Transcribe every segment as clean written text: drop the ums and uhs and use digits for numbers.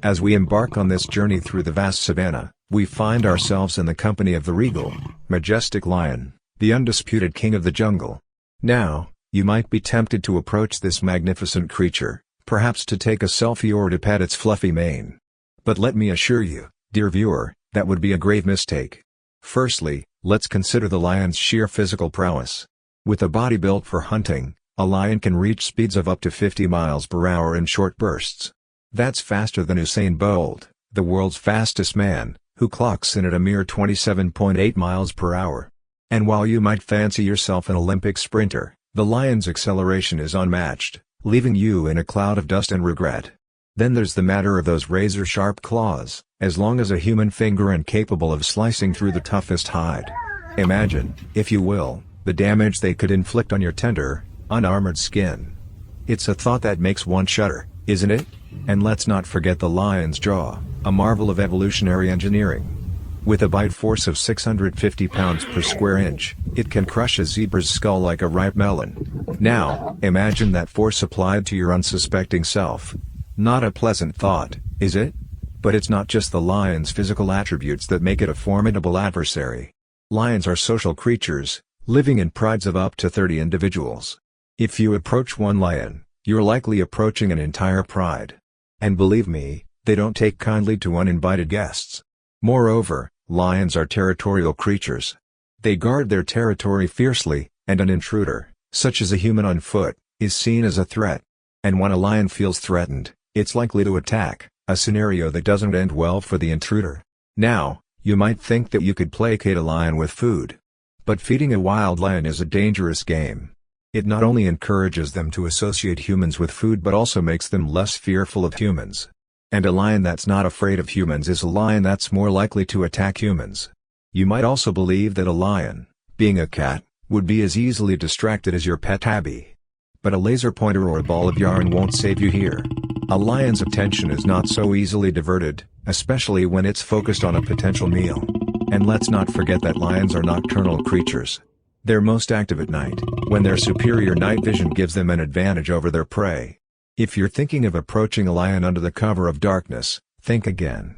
As we embark on this journey through the vast savanna, we find ourselves in the company of the regal, majestic lion, the undisputed king of the jungle. Now, you might be tempted to approach this magnificent creature, perhaps to take a selfie or to pet its fluffy mane. But let me assure you, dear viewer, that would be a grave mistake. Firstly, let's consider the lion's sheer physical prowess. With a body built for hunting, a lion can reach speeds of up to 50 miles per hour in short bursts. That's faster than Usain Bolt, the world's fastest man, who clocks in at a mere 27.8 miles per hour. And while you might fancy yourself an Olympic sprinter, the lion's acceleration is unmatched, leaving you in a cloud of dust and regret. Then there's the matter of those razor-sharp claws, as long as a human finger and capable of slicing through the toughest hide. Imagine, if you will, the damage they could inflict on your tender, unarmored skin. It's a thought that makes one shudder, isn't it? And let's not forget the lion's jaw, a marvel of evolutionary engineering. With a bite force of 650 pounds per square inch, it can crush a zebra's skull like a ripe melon. Now, imagine that force applied to your unsuspecting self. Not a pleasant thought, is it? But it's not just the lion's physical attributes that make it a formidable adversary. Lions are social creatures, living in prides of up to 30 individuals. If you approach one lion, you're likely approaching an entire pride. And believe me, they don't take kindly to uninvited guests. Moreover, lions are territorial creatures. They guard their territory fiercely, and an intruder, such as a human on foot, is seen as a threat. And when a lion feels threatened, it's likely to attack, a scenario that doesn't end well for the intruder. Now, you might think that you could placate a lion with food. But feeding a wild lion is a dangerous game. It not only encourages them to associate humans with food but also makes them less fearful of humans. And a lion that's not afraid of humans is a lion that's more likely to attack humans. You might also believe that a lion, being a cat, would be as easily distracted as your pet tabby. But a laser pointer or a ball of yarn won't save you here. A lion's attention is not so easily diverted, especially when it's focused on a potential meal. And let's not forget that lions are nocturnal creatures. They're most active at night, when their superior night vision gives them an advantage over their prey. If you're thinking of approaching a lion under the cover of darkness, think again.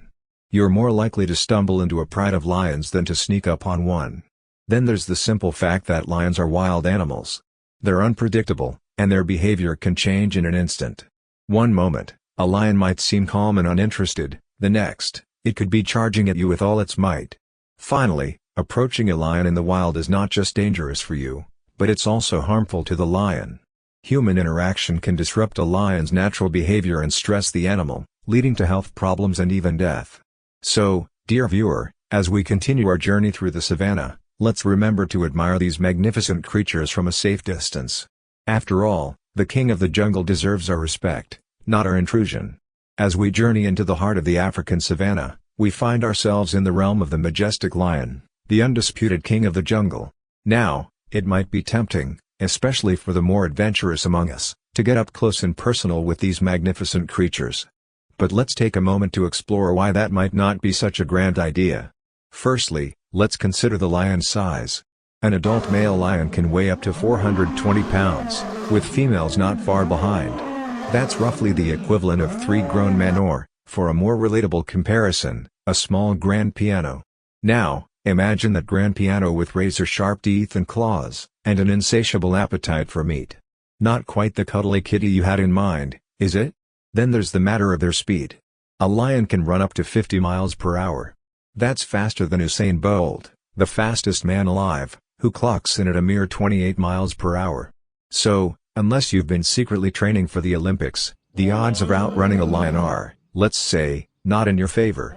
You're more likely to stumble into a pride of lions than to sneak up on one. Then there's the simple fact that lions are wild animals. They're unpredictable, and their behavior can change in an instant. One moment, a lion might seem calm and uninterested, the next, it could be charging at you with all its might. Finally, approaching a lion in the wild is not just dangerous for you, but it's also harmful to the lion. Human interaction can disrupt a lion's natural behavior and stress the animal, leading to health problems and even death. So, dear viewer, as we continue our journey through the savanna, let's remember to admire these magnificent creatures from a safe distance. After all, the king of the jungle deserves our respect, not our intrusion. As we journey into the heart of the African savanna, we find ourselves in the realm of the majestic lion, the undisputed king of the jungle. Now, it might be tempting, especially for the more adventurous among us, to get up close and personal with these magnificent creatures. But let's take a moment to explore why that might not be such a grand idea. Firstly, let's consider the lion's size. An adult male lion can weigh up to 420 pounds, with females not far behind. That's roughly the equivalent of 3 grown men or, for a more relatable comparison, a small grand piano. Now, imagine that grand piano with razor-sharp teeth and claws, and an insatiable appetite for meat. Not quite the cuddly kitty you had in mind, is it? Then there's the matter of their speed. A lion can run up to 50 miles per hour. That's faster than Usain Bolt, the fastest man alive, who clocks in at a mere 28 miles per hour. So, unless you've been secretly training for the Olympics, the odds of outrunning a lion are, let's say, not in your favor.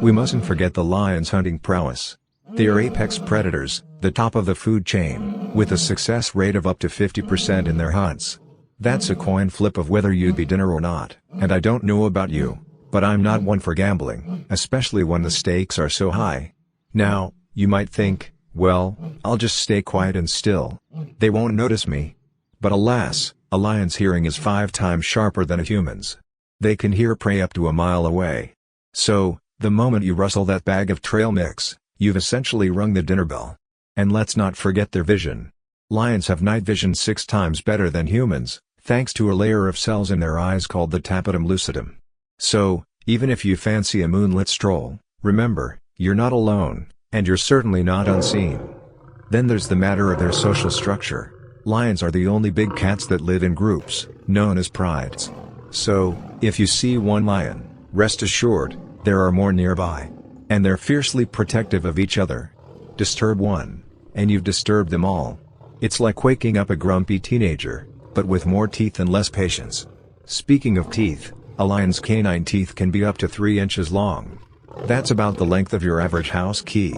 We mustn't forget the lion's hunting prowess. They are apex predators, the top of the food chain, with a success rate of up to 50% in their hunts. That's a coin flip of whether you'd be dinner or not, and I don't know about you, but I'm not one for gambling, especially when the stakes are so high. Now, you might think, well, I'll just stay quiet and still. They won't notice me. But alas, a lion's hearing is 5 times sharper than a human's. They can hear prey up to a mile away. So, the moment you rustle that bag of trail mix, you've essentially rung the dinner bell. And let's not forget their vision. Lions have night vision 6 times better than humans, thanks to a layer of cells in their eyes called the tapetum lucidum. So, Even if you fancy a moonlit stroll, remember, you're not alone, and you're certainly not unseen. Then there's the matter of their social structure. Lions are the only big cats that live in groups, known as prides. So, if you see one lion, rest assured, there are more nearby. And they're fiercely protective of each other. Disturb one, and you've disturbed them all. It's like waking up a grumpy teenager, but with more teeth and less patience. Speaking of teeth, a lion's canine teeth can be up to 3 inches long. That's about the length of your average house key.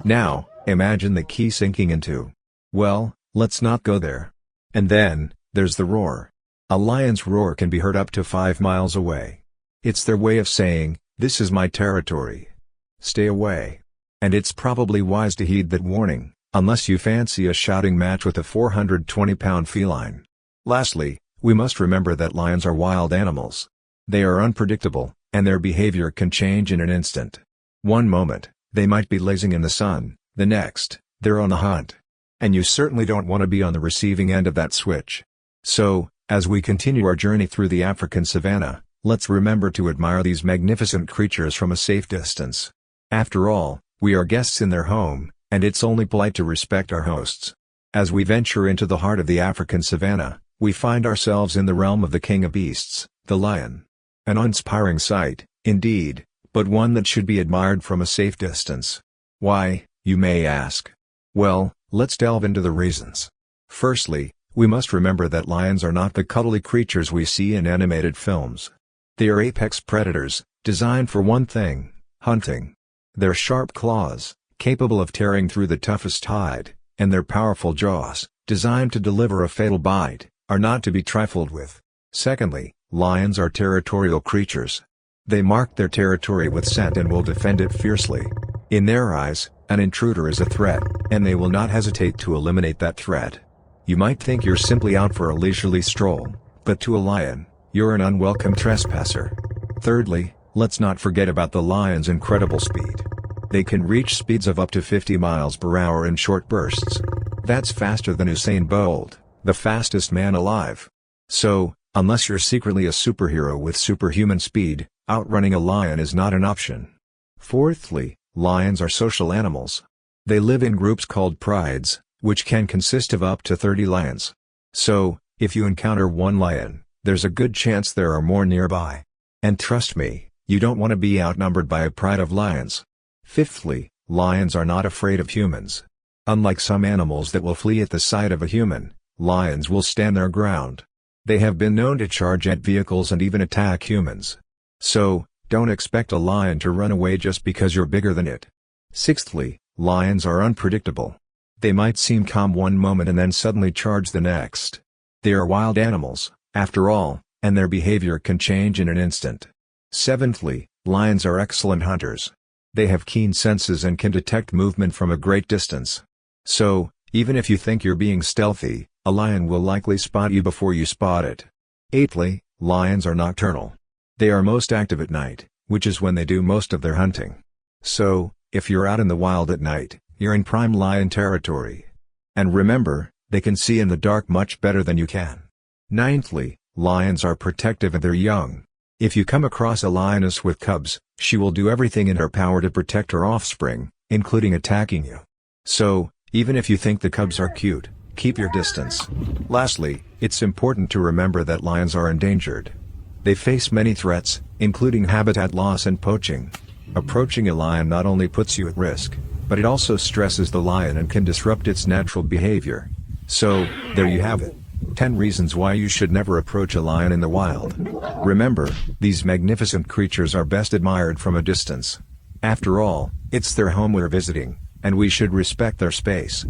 Now, imagine the key sinking into. Well, let's not go there. And then, there's the roar. A lion's roar can be heard up to 5 miles away. It's their way of saying, "This is my territory. Stay away." And it's probably wise to heed that warning, unless you fancy a shouting match with a 420-pound feline. Lastly, we must remember that lions are wild animals. They are unpredictable, and their behavior can change in an instant. One moment, they might be lazing in the sun, the next, they're on the hunt. And you certainly don't want to be on the receiving end of that switch. So, as we continue our journey through the African savanna, let's remember to admire these magnificent creatures from a safe distance. After all, we are guests in their home, and it's only polite to respect our hosts. As we venture into the heart of the African savanna, we find ourselves in the realm of the king of beasts, the lion. An inspiring sight, indeed, but one that should be admired from a safe distance. Why, you may ask? Well, let's delve into the reasons. Firstly, we must remember that lions are not the cuddly creatures we see in animated films. They are apex predators, designed for one thing: hunting. Their sharp claws, capable of tearing through the toughest hide, and their powerful jaws, designed to deliver a fatal bite, are not to be trifled with. Secondly, lions are territorial creatures. They mark their territory with scent and will defend it fiercely. In their eyes, an intruder is a threat, and they will not hesitate to eliminate that threat. You might think you're simply out for a leisurely stroll, but to a lion, you're an unwelcome trespasser. Thirdly, let's not forget about the lion's incredible speed. They can reach speeds of up to 50 miles per hour in short bursts. That's faster than Usain Bolt, the fastest man alive. So, unless you're secretly a superhero with superhuman speed, outrunning a lion is not an option. Fourthly, lions are social animals. They live in groups called prides, which can consist of up to 30 lions. So, if you encounter one lion, there's a good chance there are more nearby. And trust me, you don't want to be outnumbered by a pride of lions. Fifthly, lions are not afraid of humans. Unlike some animals that will flee at the sight of a human, lions will stand their ground. They have been known to charge at vehicles and even attack humans. So, don't expect a lion to run away just because you're bigger than it. Sixthly, lions are unpredictable. They might seem calm one moment and then suddenly charge the next. They are wild animals, after all, and their behavior can change in an instant. Seventhly, lions are excellent hunters. They have keen senses and can detect movement from a great distance. So, even if you think you're being stealthy, a lion will likely spot you before you spot it. Eighthly, lions are nocturnal. They are most active at night, which is when they do most of their hunting. So, if you're out in the wild at night, you're in prime lion territory. And remember, they can see in the dark much better than you can. Ninthly, lions are protective of their young. If you come across a lioness with cubs, she will do everything in her power to protect her offspring, including attacking you. So, even if you think the cubs are cute, keep your distance. Lastly, it's important to remember that lions are endangered. They face many threats, including habitat loss and poaching. Approaching a lion not only puts you at risk, but it also stresses the lion and can disrupt its natural behavior. So, there you have it. 10 reasons why you should never approach a lion in the wild. Remember, these magnificent creatures are best admired from a distance. After all, it's their home we're visiting, and we should respect their space.